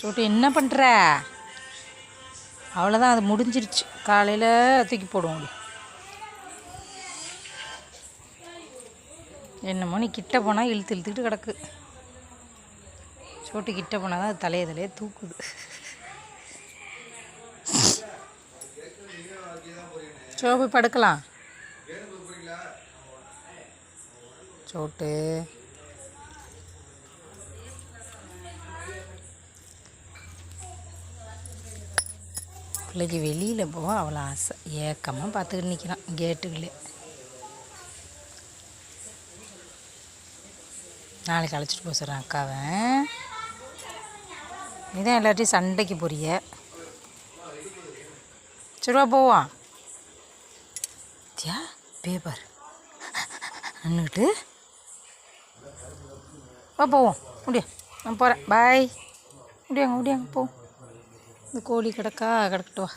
சோட்டு என்ன பண்ணுற? அவ்வளோதான், அது முடிஞ்சிருச்சு. காலையில் தூக்கி போடுவோம். என்னமோ நீ கிட்ட போனால் இழுத்துக்கிட்டு கிடக்கு. சோட்டு கிட்ட போனால் தான் அது தலையே தூக்குது. சோப்பு படுக்கலாம். சோட்டு பிள்ளைக்கு வெளியில் போக அவ்வளோ ஆசை. ஏக்கமாக பார்த்துக்கிட்டு நிற்கிறான் கேட்டுக்குள்ளே. நாளைக்கு அழைச்சிட்டு போக சொல்கிறேன் அக்காவை. நீதான் எல்லாத்தையும் சண்டைக்கு போறிய. சரிவா போவான். தியா பேப்பர் நின்றுக்கிட்டு வா போவோம். முடியா, நான் போகிறேன். பாய். முடியாங்க போ. இந்த கோழி கிடக்கா கிடக்கட்டு வா.